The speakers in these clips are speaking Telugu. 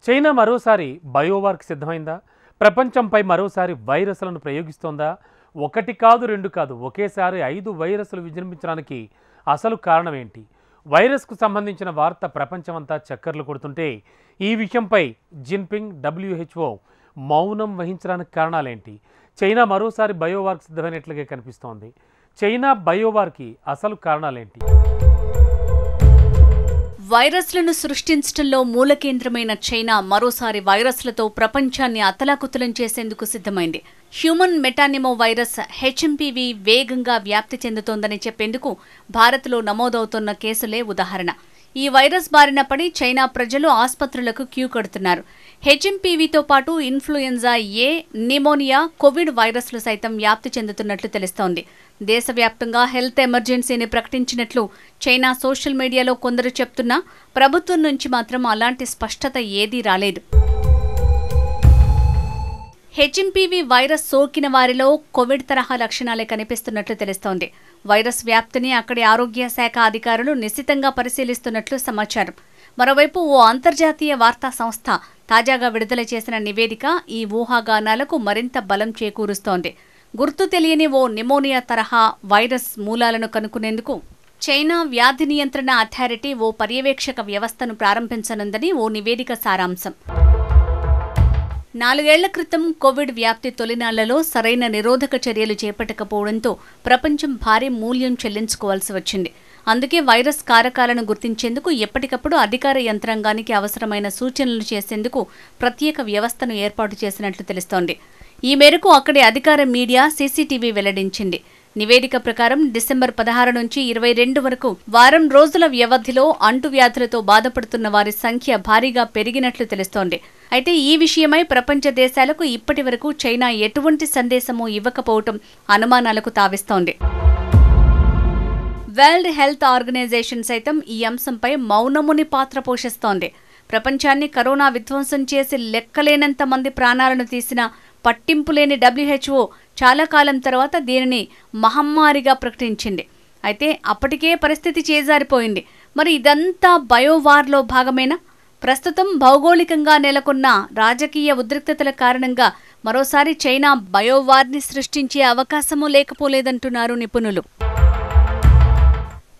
చైనా మరోసారి బయోవార్కి సిద్ధమైందా? ప్రపంచంపై మరోసారి వైరస్లను ప్రయోగిస్తోందా? ఒకటి కాదు, రెండు కాదు, ఒకేసారి 5 వైరస్లు విజృంభించడానికి అసలు కారణం ఏంటి? వైరస్కు సంబంధించిన వార్త ప్రపంచమంతా చక్కర్లు కొడుతుంటే ఈ విషయంపై జిన్పింగ్, WHO మౌనం వహించడానికి కారణాలేంటి? చైనా మరోసారి బయోవార్కి సిద్ధమైనట్లుగా కనిపిస్తోంది. చైనా బయోవార్కి అసలు కారణాలేంటి? వైరస్లను సృష్టించడంలో మూలకేంద్రమైన చైనా మరోసారి వైరస్లతో ప్రపంచాన్ని అతలాకుతలం చేసేందుకు సిద్ధమైంది. హ్యూమన్ మెటానిమో వైరస్ HMPV వేగంగా వ్యాప్తి చెందుతోందని చెప్పేందుకు భారత్లో నమోదవుతున్న కేసులే ఉదాహరణ. ఈ వైరస్ బారిన పడి చైనా ప్రజలు ఆసుపత్రులకు క్యూ కడుతున్నారు. HMPVతో పాటు ఇన్ఫ్లుయెంజా ఏ, నిమోనియా, కోవిడ్ వైరస్లు సైతం వ్యాప్తి చెందుతున్నట్లు తెలుస్తోంది. దేశవ్యాప్తంగా హెల్త్ ఎమర్జెన్సీని ప్రకటించినట్లు చైనా సోషల్ మీడియాలో కొందరు చెప్తున్నా ప్రభుత్వం నుంచి మాత్రం అలాంటి స్పష్టత ఏదీ రాలేదు. HMPV వైరస్ సోకిన వారిలో కోవిడ్ తరహా లక్షణాలే కనిపిస్తున్నట్లు తెలుస్తోంది. వైరస్ వ్యాప్తిని అక్కడి ఆరోగ్య శాఖ అధికారులు నిశితంగా పరిశీలిస్తున్నట్లు సమాచారం. మరోవైపు ఓ అంతర్జాతీయ వార్తా సంస్థ తాజాగా విడుదల చేసిన నివేదిక ఈ ఊహాగానాలకు మరింత బలం చేకూరుస్తోంది. గుర్తు తెలియని ఓ నిమోనియా తరహా వైరస్ మూలాలను కనుక్కునేందుకు చైనా వ్యాధి నియంత్రణ అథారిటీ ఓ పర్యవేక్షక వ్యవస్థను ప్రారంభించనుందని ఓ నివేదిక సారాంశం. 4 ఏళ్ల క్రితం కోవిడ్ వ్యాప్తి తొలినాళ్లలో సరైన నిరోధక చర్యలు చేపట్టకపోవడంతో ప్రపంచం భారీ మూల్యం చెల్లించుకోవాల్సి వచ్చింది. అందుకే వైరస్ కారకాలను గుర్తించేందుకు ఎప్పటికప్పుడు అధికార యంత్రాంగానికి అవసరమైన సూచనలు చేసేందుకు ప్రత్యేక వ్యవస్థను ఏర్పాటు చేసినట్లు తెలుస్తోంది. ఈ మేరకు అక్కడి అధికార మీడియా CCTV వెల్లడించింది. నివేదిక ప్రకారం డిసెంబర్ 16 నుంచి 22 వరకు వారం రోజుల వ్యవధిలో అంటువ్యాధులతో బాధపడుతున్న వారి సంఖ్య భారీగా పెరిగినట్లు తెలుస్తోంది. అయితే ఈ విషయమై ప్రపంచ దేశాలకు ఇప్పటి వరకు చైనా ఎటువంటి సందేశమూ ఇవ్వకపోవటం అనుమానాలకు తావిస్తోంది. వరల్డ్ హెల్త్ ఆర్గనైజేషన్ సైతం ఈ అంశంపై మౌనముని పాత్ర పోషిస్తోంది. ప్రపంచాన్ని కరోనా విధ్వంసం చేసి లెక్కలేనంత మంది ప్రాణాలను తీసిన పట్టింపులేని WHO చాలా కాలం తర్వాత దీనిని మహమ్మారిగా ప్రకటించింది. అయితే అప్పటికే పరిస్థితి చేజారిపోయింది. మరి ఇదంతా బయోవార్లో భాగమేనా? ప్రస్తుతం భౌగోళికంగా నెలకొన్న రాజకీయ ఉద్రిక్తతల కారణంగా మరోసారి చైనా బయోవార్ని సృష్టించే అవకాశమూ లేకపోలేదంటున్నారు నిపుణులు.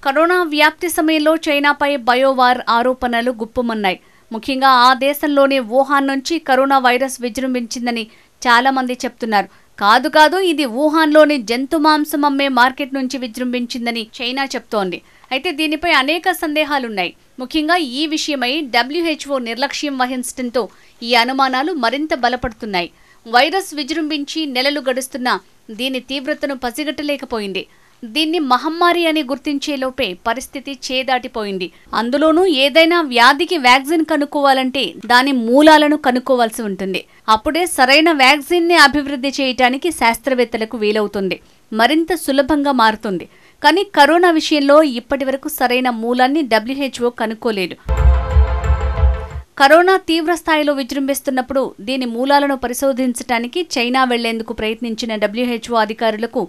కరోనా వ్యాప్తి సమయంలో చైనాపై బయోవార్ ఆరోపణలు గుప్పుమన్నాయి. ముఖ్యంగా ఆ దేశంలోని వుహాన్ నుంచి కరోనా వైరస్ విజృంభించిందని చాలా మంది చెప్తున్నారు. కాదు, ఇది వుహాన్లోని జంతు మాంసం అమ్మే మార్కెట్ నుంచి విజృంభించిందని చైనా చెప్తోంది. అయితే దీనిపై అనేక సందేహాలున్నాయి. ముఖ్యంగా ఈ విషయమై WHO నిర్లక్ష్యం వహించడంతో ఈ అనుమానాలు మరింత బలపడుతున్నాయి. వైరస్ విజృంభించి నెలలు గడుస్తున్నా దీని తీవ్రతను పసిగట్టలేకపోయింది. దీన్ని మహమ్మారి అని గుర్తించేలోపే పరిస్థితి చేదాటిపోయింది. అందులోనూ ఏదైనా వ్యాధికి వ్యాక్సిన్ కనుక్కోవాలంటే దాని మూలాలను కనుక్కోవాల్సి ఉంటుంది. అప్పుడే సరైన వ్యాక్సిన్ని అభివృద్ధి చేయటానికి శాస్త్రవేత్తలకు వీలవుతుంది, మరింత సులభంగా మారుతుంది. కానీ కరోనా విషయంలో ఇప్పటివరకు సరైన మూలాన్ని WHO కనుక్కోలేదు. కరోనా తీవ్ర స్థాయిలో విజృంభిస్తున్నప్పుడు దీని మూలాలను పరిశోధించడానికి చైనా వెళ్లేందుకు ప్రయత్నించిన WHO అధికారులకు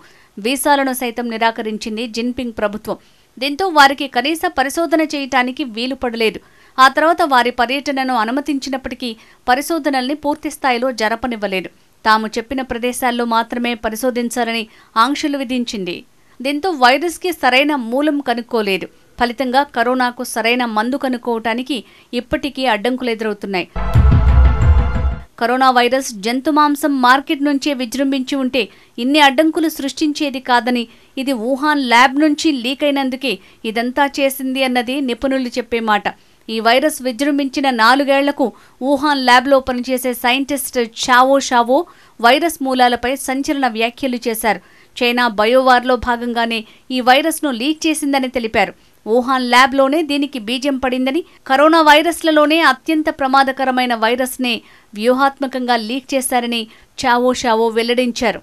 వీసాలను సైతం నిరాకరించింది జిన్పింగ్ ప్రభుత్వం. దీంతో వారికి కనీస పరిశోధన చేయటానికి వీలు పడలేదు. ఆ తర్వాత వారి పర్యటనను అనుమతించినప్పటికీ పరిశోధనల్ని పూర్తిస్థాయిలో జరపనివ్వలేదు. తాము చెప్పిన ప్రదేశాల్లో మాత్రమే పరిశోధించాలని ఆంక్షలు విధించింది. దీంతో వైరస్కి సరైన మూలం కనుక్కోలేదు. ఫలితంగా కరోనాకు సరైన మందు కనుక్కోవటానికి ఇప్పటికీ అడ్డంకులు ఎదురవుతున్నాయి. కరోనా వైరస్ జంతు మాంసం మార్కెట్ నుంచే విజృంభించి ఉంటే ఇన్ని అడ్డంకులు సృష్టించేది కాదని, ఇది వుహాన్ ల్యాబ్ నుంచి లీక్ అయినందుకే ఇదంతా చేసింది అన్నది నిపుణులు చెప్పే మాట. ఈ వైరస్ విజృంభించిన 4 ఏళ్లకు వుహాన్ ల్యాబ్లో పనిచేసే సైంటిస్ట్ చావో షావో వైరస్ మూలాలపై సంచలన వ్యాఖ్యలు చేశారు. చైనా బయోవార్లో భాగంగానే ఈ వైరస్ను లీక్ చేసిందని తెలిపారు. వుహాన్ ల్యాబ్లోనే దీనికి బీజం పడిందని, కరోనా వైరస్లలోనే అత్యంత ప్రమాదకరమైన వైరస్నే వ్యూహాత్మకంగా లీక్ చేశారని చావో షావో వెల్లడించారు.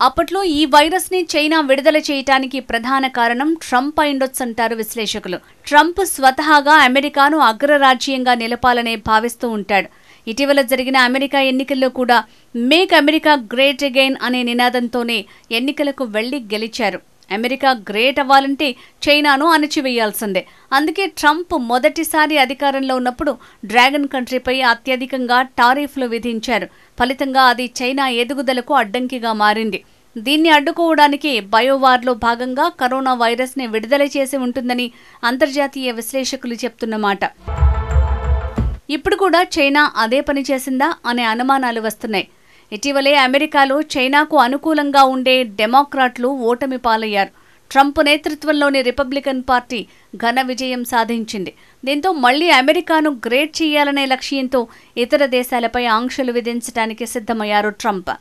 అప్పట్లో ఈ వైరస్ని చైనా విడుదల చేయటానికి ప్రధాన కారణం ట్రంప్ అయిండొచ్చంటారు విశ్లేషకులు. ట్రంప్ స్వతహాగా అమెరికాను అగ్రరాజ్యంగా నిలపాలనే భావిస్తూ ఉంటాడు. ఇటీవల జరిగిన అమెరికా ఎన్నికల్లో కూడా మేక్ అమెరికా గ్రేట్ అగైన్ అనే నినాదంతోనే ఎన్నికలకు వెళ్లి గెలిచారు. అమెరికా గ్రేట్ అవ్వాలంటే చైనాను అణచివేయాల్సిందే. అందుకే ట్రంప్ మొదటిసారి అధికారంలో ఉన్నప్పుడు డ్రాగన్ కంట్రీపై అత్యధికంగా టారిఫ్లు విధించారు. ఫలితంగా అది చైనా ఎదుగుదలకు అడ్డంకిగా మారింది. దీన్ని అడ్డుకోవడానికి బయోవార్లో భాగంగా కరోనా వైరస్ని విడుదల చేసి ఉంటుందని అంతర్జాతీయ విశ్లేషకులు చెప్తున్నమాట. ఇప్పుడు కూడా చైనా అదే పని చేసిందా అనే అనుమానాలు వస్తున్నాయి. ఇటీవలే అమెరికాలో చైనాకు అనుకూలంగా ఉండే డెమోక్రాట్లు ఓటమి పాలయ్యారు. ట్రంప్ నేతృత్వంలోని రిపబ్లికన్ పార్టీ ఘన విజయం సాధించింది. దీంతో మళ్లీ అమెరికాను గ్రేట్ చేయాలనే లక్ష్యంతో ఇతర దేశాలపై ఆంక్షలు విధించడానికి సిద్ధమయ్యారు ట్రంప్.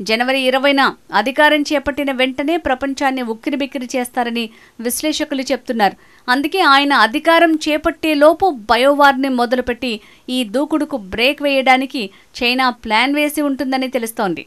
జనవరి 20న అధికారం చేపట్టిన వెంటనే ప్రపంచాన్ని ఉక్కిరిబిక్కిరి చేస్తారని విశ్లేషకులు చెప్తున్నారు. అందుకే ఆయన అధికారం చేపట్టేలోపు బయోవార్ని మొదలుపెట్టి ఈ దూకుడుకు బ్రేక్ వేయడానికి చైనా ప్లాన్ వేసి ఉంటుందని తెలుస్తోంది.